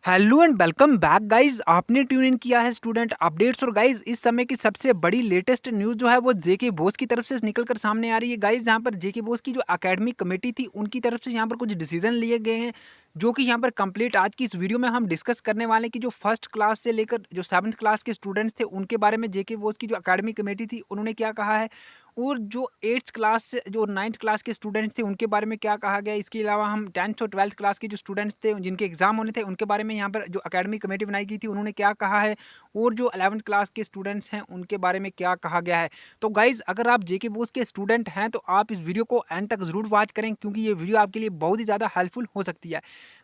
Hello and welcome back guys. आपने tune in किया है स्टूडेंट अपडेट्स। और गाइज इस समय की सबसे बड़ी लेटेस्ट न्यूज़ जो है वो जेके बोस की तरफ से निकलकर सामने आ रही है। गाइज यहाँ पर जेके बोस की जो एकेडमिक कमेटी थी उनकी तरफ से यहाँ पर कुछ डिसीजन लिए गए हैं जो कि यहाँ पर कंप्लीट आज की इस वीडियो में हम डिस्कस करने वाले हैं कि जो फर्स्ट क्लास से लेकर जो 7th क्लास के स्टूडेंट्स थे उनके बारे में जेके बोस की जो एकेडमिक कमेटी थी उन्होंने क्या कहा है, और जो 8th क्लास से जो 9th क्लास के स्टूडेंट्स थे उनके बारे में क्या कहा गया। इसके अलावा हम 10th और 12th क्लास के जो स्टूडेंट्स थे जिनके एग्जाम होने थे उनके बारे में यहाँ पर जो एकेडमिक कमेटी बनाई गई थी उन्होंने क्या कहा है, और जो 11th क्लास के स्टूडेंट्स हैं उनके बारे में क्या कहा गया है। तो गाइज अगर आप जेके बोस के स्टूडेंट हैं तो आप इस वीडियो को एंड तक जरूर वॉच करें क्योंकि ये वीडियो आपके लिए बहुत ही ज़्यादा हेल्पफुल हो सकती है।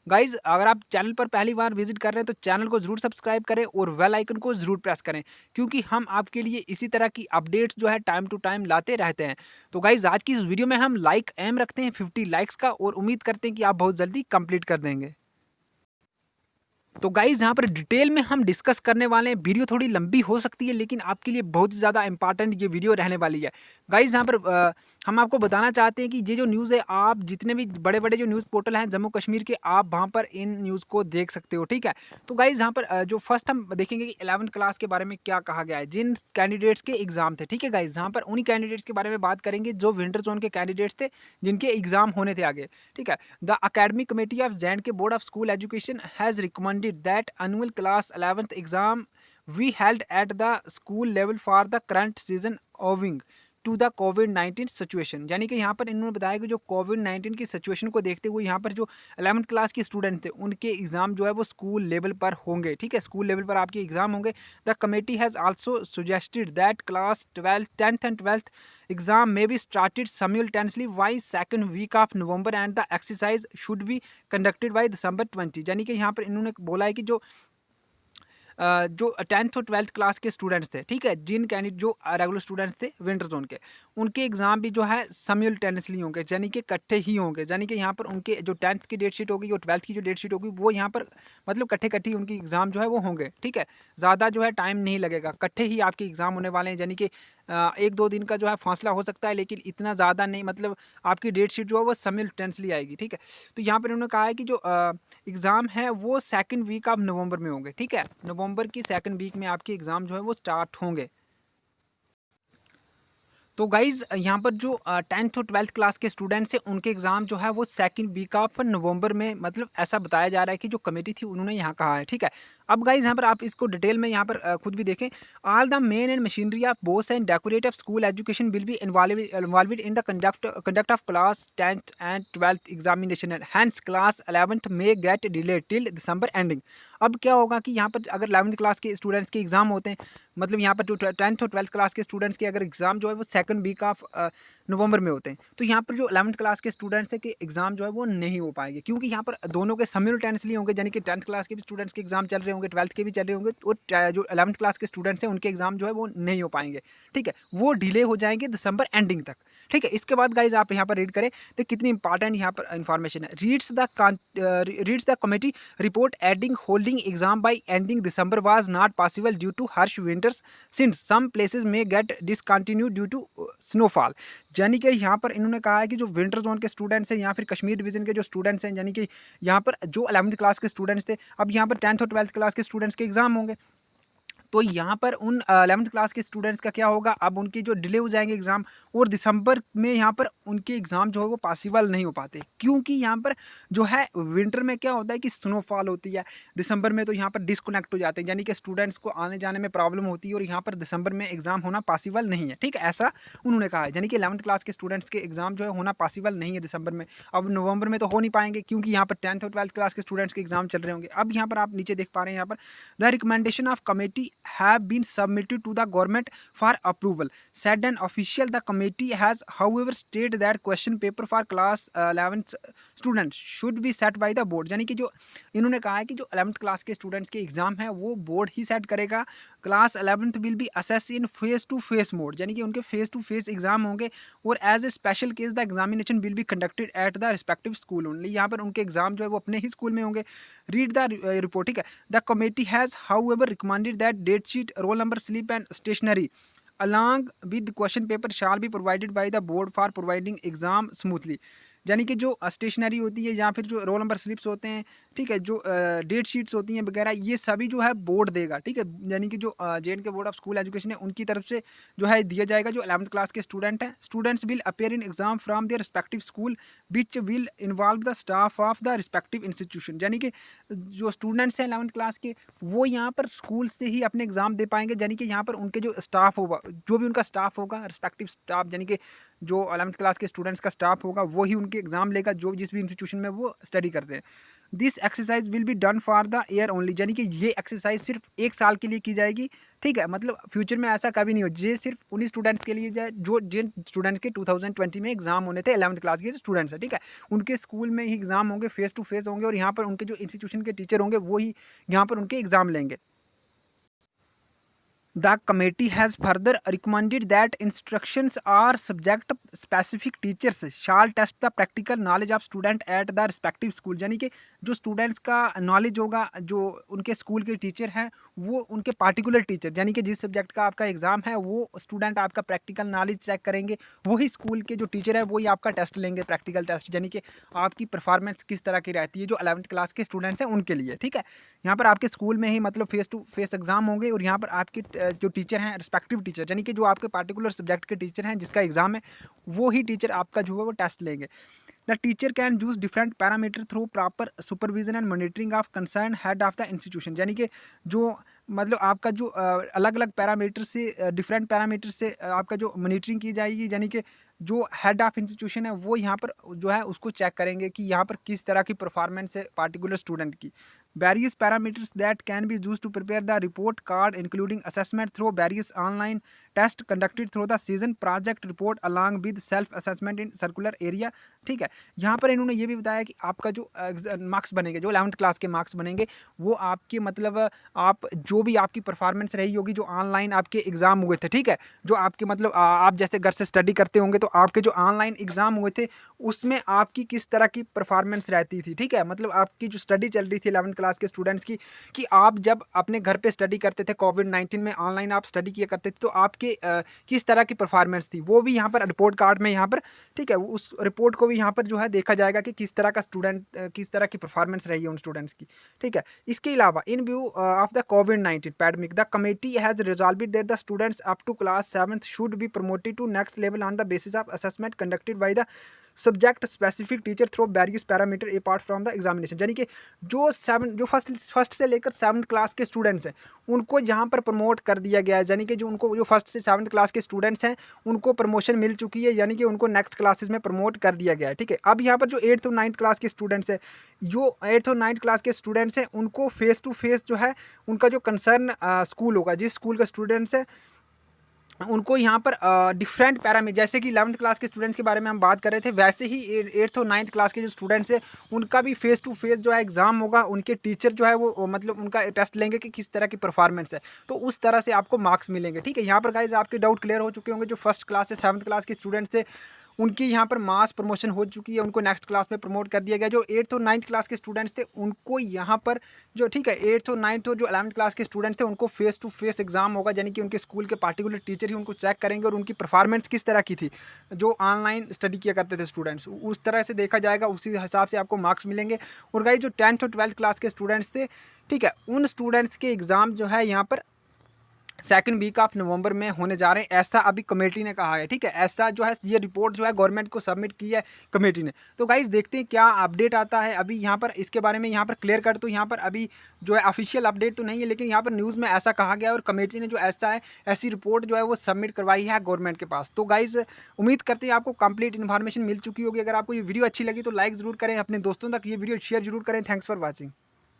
गाइज अगर आप चैनल पर पहली बार विजिट कर रहे हैं तो चैनल को जरूर सब्सक्राइब करें और बेल आइकन को जरूर प्रेस करें क्योंकि हम आपके लिए इसी तरह की अपडेट्स जो है टाइम टू टाइम लाते रहते हैं। तो गाइज आज की इस वीडियो में हम लाइक एम रखते हैं 50 लाइक्स का और उम्मीद करते हैं कि आप बहुत जल्दी कंप्लीट कर देंगे। तो गाइज यहाँ पर डिटेल में हम डिस्कस करने वाले हैं। वीडियो थोड़ी लंबी हो सकती है लेकिन आपके लिए बहुत ज़्यादा इंपॉर्टेंट ये वीडियो रहने वाली है। गाइज यहाँ पर हम आपको बताना चाहते हैं कि ये जो न्यूज़ है आप जितने भी बड़े बड़े जो न्यूज़ पोर्टल हैं जम्मू कश्मीर के आप वहाँ पर इन न्यूज़ को देख सकते हो, ठीक है। तो गाइज यहाँ पर जो फर्स्ट हम देखेंगे कि 11th क्लास के बारे में क्या कहा गया है, जिन कैंडिडेट्स के एग्जाम थे, ठीक है गाइज। यहाँ पर उन्हीं कैंडिडेट्स के बारे में बात करेंगे जो विंटर जोन के कैंडिडेट्स थे जिनके एग्जाम होने थे आगे, ठीक है। The academic committee of J&K board of school education has recommended that annual class 11th exam we held at the school level for the current season owing to the कोविड-19 situation. यानी कि यहाँ पर इन्होंने बताया कि जो कोविड-19 की सिचुएशन को देखते हुए यहाँ पर जो 11th क्लास के स्टूडेंट थे उनके एग्जाम जो है वो स्कूल लेवल पर होंगे, ठीक है। स्कूल लेवल पर आपके एग्जाम होंगे। The committee has also suggested that class 12 10th and 12th exam may be started simultaneously by second week of November and the exercise should be conducted by December 20। यानी कि यहाँ पर इन्होंने बोला है कि जो 10th और 12th क्लास के स्टूडेंट्स थे, ठीक है, जिन कैंडिडेट जो रेगुलर स्टूडेंट्स थे विंटर जोन के, उनके एग्जाम भी जो है साइमल्टेनियसली होंगे, यानी कि इकट्ठे ही होंगे। यानी कि यहाँ पर उनके जो 10th की डेट शीट होगी और 12th की जो डेट शीट होगी वो यहाँ पर मतलब इकट्ठे उनकी एग्जाम जो है वो होंगे, ठीक है। ज़्यादा जो है टाइम नहीं लगेगा, इकट्ठे ही आपके एग्जाम होने वाले हैं। यानी कि 1-2 दिन का जो है फासला हो सकता है लेकिन इतना ज़्यादा नहीं, मतलब आपकी डेट शीट जो है वो साइमल्टेनियसली आएगी, ठीक है। तो यहाँ पर उन्होंने कहा है कि जो एग्ज़ाम है वो सेकंड वीक ऑफ नवंबर में होंगे, ठीक है। नवंबर की सेकंड वीक में आपके एग्ज़ाम जो है वो स्टार्ट होंगे। तो गाइज़ यहाँ पर जो 10th और 12th क्लास के स्टूडेंट्स हैं उनके एग्ज़ाम जो है वो सेकंड वीक ऑफ नवंबर में, मतलब ऐसा बताया जा रहा है कि जो कमेटी थी उन्होंने यहाँ कहा है, ठीक है। अब गाइज़ यहाँ पर आप इसको डिटेल में यहाँ पर खुद भी देखें। All the men and machinery of boss and decorative school education will be involved in the conduct of class 10th and 12th examination and hence class 11th में get delayed till December ending. अब क्या होगा कि यहाँ पर अगर 11th class के students के एग्ज़ाम होते हैं, मतलब यहाँ पर जो 10th और 12th क्लास के स्टूडेंट्स के अगर एग्ज़ाम जो है वो सेकंड वीक ऑफ नवंबर में होते हैं, तो यहाँ पर जो 11th क्लास के स्टूडेंट्स हैं के एग्ज़ाम जो है वो नहीं हो पाएंगे क्योंकि यहाँ पर दोनों के साइमल्टेनियसली होंगे। यानी कि 10th क्लास के भी स्टूडेंट्स के एग्ज़ाम चल रहे होंगे, 12th के भी चल रहे होंगे, और जो 11th क्लास के स्टूडेंट्स हैं उनके एग्ज़ाम जो है वो नहीं हो पाएंगे, ठीक है। वो डिले हो जाएंगे दिसंबर एंडिंग तक, ठीक है। इसके बाद गाइज आप यहाँ पर रीड करें तो कितनी इंपॉर्टेंट यहाँ पर इन्फॉर्मेशन है। Reads the committee report adding holding exam by ending December was not possible due to harsh winters since some places may get discontinue due to snowfall. यानी कि यहाँ पर इन्होंने कहा है कि जो विंटर जोन के स्टूडेंट्स हैं या फिर कश्मीर डिवीजन के जो स्टूडेंट्स हैं, यानी कि यहाँ पर जो 11th क्लास के स्टूडेंट्स थे, अब यहाँ पर 10th और 12th क्लास के स्टूडेंट्स के एग्जाम होंगे। तो यहाँ पर उन 11th क्लास के स्टूडेंट्स का क्या होगा, अब उनकी जो डिले हो जाएंगे एग्ज़ाम, और दिसंबर में यहाँ पर उनके एग्ज़ाम जो है वो पॉसिबल नहीं हो पाते क्योंकि यहाँ पर जो है विंटर में क्या होता है कि स्नोफॉल होती है। दिसंबर में तो यहाँ पर डिस्कनेक्ट हो जाते हैं, यानी कि स्टूडेंट्स को आने जाने में प्रॉब्लम होती है और यहाँ पर दिसंबर में एग्ज़ाम होना पॉसिबल नहीं है, ठीक है, ऐसा उन्होंने कहा है। यानी कि 11th क्लास के स्टूडेंट्स के एग्ज़ाम जो है होना पॉसिबल नहीं है दिसंबर में। अब नवंबर में तो हो नहीं पाएंगे क्योंकि यहाँ पर 10th और 12th क्लास के स्टूडेंट्स के एग्ज़ाम चल रहे होंगे। अब यहाँ पर आप नीचे देख पा रहे हैं, यहाँ पर the recommendation of committee have been submitted to the government for approval, said an official. The committee has however stated that question paper for class 11th students should be set by the board। यानी कि जो इन्होंने कहा है कि जो 11th class के students के एग्जाम है वो बोर्ड ही सेट करेगा। Class 11th will be assess in face to face mode, यानी कि उनके फेस टू फेस एग्जाम होंगे, और as a special case the examination will be conducted at the respective school only. यहाँ पर उनके एग्जाम जो है वो अपने ही स्कूल में होंगे। रीड द रिपोर्ट, ठीक है। The committee has however recommended that date sheet, roll number, slip and stationery along with question paper shall be provided by the board for providing exam smoothly। यानी कि जो stationery होती है या फिर जो रोल नंबर स्लिप्स होते हैं, ठीक है, जो डेट शीट्स होती हैं वगैरह, ये सभी जो है बोर्ड देगा, ठीक है। यानी कि जो J&K board of school education है उनकी तरफ से जो है दिया जाएगा। जो 11th क्लास के स्टूडेंट हैं, students will appear in exam from their respective school which will involve the staff of the respective institution. यानी कि जो स्टूडेंट्स हैं 11th क्लास के, वो यहाँ पर स्कूल से ही अपने एग्ज़ाम दे पाएंगे। यानी कि यहाँ पर उनके जो स्टाफ होगा, जो भी उनका स्टाफ होगा, रिस्पेक्टिव स्टाफ, यानी कि जो 11th क्लास के स्टूडेंट्स का स्टाफ होगा वही उनके एग्ज़ाम लेगा, जो जिस भी इंस्टीट्यूशन में वो स्टडी करते हैं। This exercise will be done for the year only. यानी कि ये एक्सरसाइज सिर्फ 1 साल के लिए की जाएगी, ठीक है। मतलब फ्यूचर में ऐसा कभी नहीं हो। ये सिर्फ उन्हीं स्टूडेंट्स के लिए जाए जो जिन स्टूडेंट्स के 2020 में एग्जाम होने थे, 11th क्लास के स्टूडेंट्स हैं, ठीक है। उनके स्कूल में ही एग्जाम होंगे, फेस टू फेस होंगे, और यहाँ पर उनके जो इंस्टीट्यूशन के टीचर होंगे वो ही यहाँ पर उनके एग्जाम लेंगे। The committee has further recommended that instructions are subject specific teachers shall test the practical knowledge of student at the respective school। यानी कि जो स्टूडेंट्स का नॉलेज होगा, जो उनके स्कूल के टीचर हैं, वो उनके पार्टिकुलर टीचर, यानी कि जिस सब्जेक्ट का आपका एग्जाम है वो स्टूडेंट आपका प्रैक्टिकल नॉलेज चेक करेंगे। वही स्कूल के जो टीचर हैं वही आपका टेस्ट लेंगे, प्रैक्टिकल टेस्ट, यानी कि आपकी परफॉर्मेंस किस तरह की रहती है जो 11th क्लास के स्टूडेंट्स हैं उनके लिए, ठीक है। यहाँ पर आपके स्कूल में ही मतलब फेस टू फेस एग्जाम होंगे, और यहाँ पर आपके जो टीचर हैं, रिस्पेक्टिव टीचर, यानी कि जो आपके पार्टिकुलर सब्जेक्ट के टीचर हैं जिसका एग्जाम है, वो ही टीचर आपका जो है वो टेस्ट लेंगे। The teacher can use different parameter through proper supervision and monitoring of concern head of the institution. यानी कि जो मतलब आपका जो अलग अलग पैरामीटर से, डिफरेंट पैरामीटर से आपका जो मॉनिटरिंग की जाएगी। यानी कि जो हेड ऑफ इंस्टीट्यूशन है वो यहाँ पर जो है उसको चेक करेंगे कि यहाँ पर किस तरह की परफॉर्मेंस है पार्टिकुलर स्टूडेंट की। Various parameters that can be used to prepare the report card including assessment through various online tests conducted through the season project report along with self assessment in circular area, ठीक है। यहाँ पर इन्होंने ये भी बताया कि आपका जो मार्क्स बनेंगे, जो 11th क्लास के मार्क्स बनेंगे, वो आपके मतलब आप जो भी आपकी परफॉर्मेंस रही होगी, जो ऑनलाइन आपके एग्ज़ाम हुए थे, ठीक है, जो आपके मतलब आप जैसे घर से स्टडी करते होंगे तो आपके जो ऑनलाइन एग्ज़ाम हुए थे उसमें आपकी किस तरह की परफॉर्मेंस रहती थी, ठीक है। मतलब आपकी जो स्टडी चल रही थी 11th क्लास के स्टूडेंट्स की, कि आप जब अपने घर पे स्टडी करते थे, कोविड-19 में ऑनलाइन आप स्टडी किया करते थे, तो आपके किस तरह की परफॉर्मेंस थी, वो भी यहाँ पर रिपोर्ट कार्ड में यहाँ पर, ठीक है, उस रिपोर्ट को भी यहाँ पर जो है देखा जाएगा कि किस तरह का स्टूडेंट किस तरह की परफॉर्मेंस रही है उन स्टूडेंट्स की, ठीक है। इसके अलावा इन व्यू ऑफ द कोविड-19 pandemic the committee has resolved that the students up to class 7th should be promoted to next level on the basis of assessment conducted by the subject specific teacher through various parameter apart from the examination. यानी कि जो first से लेकर 7th class के students हैं उनको यहाँ पर प्रमोट कर दिया गया है। यानी कि जो उनको जो फर्स्ट से 7th क्लास के स्टूडेंट्स हैं उनको प्रमोशन मिल चुकी है, यानी कि उनको नेक्स्ट क्लासेस में प्रमोट कर दिया गया है, ठीक है। अब यहाँ पर जो 8th और 9th क्लास के स्टूडेंट्स हैं, जो 8th और 9th क्लास के स्टूडेंट्स हैं, उनको फेस टू फेस जो है उनका जो कंसर्न स्कूल होगा, जिस स्कूल का स्टूडेंट्स है, उनको यहाँ पर डिफरेंट पैरामीटर, जैसे कि 11th क्लास के स्टूडेंट्स के बारे में हम बात कर रहे थे, वैसे ही 8th और 9th क्लास के जो स्टूडेंट्स हैं उनका भी फेस टू फेस जो है एग्ज़ाम होगा। उनके टीचर जो है वो मतलब उनका टेस्ट लेंगे कि किस तरह की परफॉर्मेंस है, तो उस तरह से आपको मार्क्स मिलेंगे, ठीक है। यहाँ पर गाइज आपके डाउट क्लियर हो चुके होंगे। जो फर्स्ट क्लास से 7th क्लास के स्टूडेंट्स थे उनकी यहाँ पर मास प्रमोशन हो चुकी है, उनको नेक्स्ट क्लास में प्रमोट कर दिया गया। जो 8th और 9th क्लास के स्टूडेंट्स थे उनको यहाँ पर जो, ठीक है, 8th और 9th और जो 11th क्लास के स्टूडेंट्स थे उनको फेस टू फेस एग्जाम होगा, यानी कि उनके स्कूल के पार्टिकुलर टीचर ही उनको चेक करेंगे और उनकी परफॉर्मेंस किस तरह की थी, जो ऑनलाइन स्टडी किया करते थे स्टूडेंट्स, उस तरह से देखा जाएगा, उसी हिसाब से आपको मार्क्स मिलेंगे। और गाइस जो 10th और 12th क्लास के स्टूडेंट्स थे, ठीक है, उन स्टूडेंट्स के एग्ज़ाम जो है यहाँ पर 2nd वीक ऑफ नवंबर में होने जा रहे हैं, ऐसा अभी कमेटी ने कहा है, ठीक है। ऐसा जो है ये रिपोर्ट जो है गवर्नमेंट को सबमिट की है कमेटी ने। तो गाइस देखते हैं क्या अपडेट आता है। अभी यहाँ पर इसके बारे में यहाँ पर क्लियर कर, तो यहाँ पर अभी जो है ऑफिशियल अपडेट तो नहीं है, लेकिन यहाँ पर न्यूज़ में ऐसा कहा गया और कमेटी ने जो ऐसा है ऐसी रिपोर्ट जो है वो सबमिट करवाई है गवर्नमेंट के पास। तो गाइस उम्मीद करते हैं आपको कंप्लीट इन्फॉर्मेशन मिल चुकी होगी। अगर आपको ये वीडियो अच्छी लगी तो लाइक ज़रूर करें, अपने दोस्तों तक ये वीडियो शेयर जरूर करें। Thanks for watching.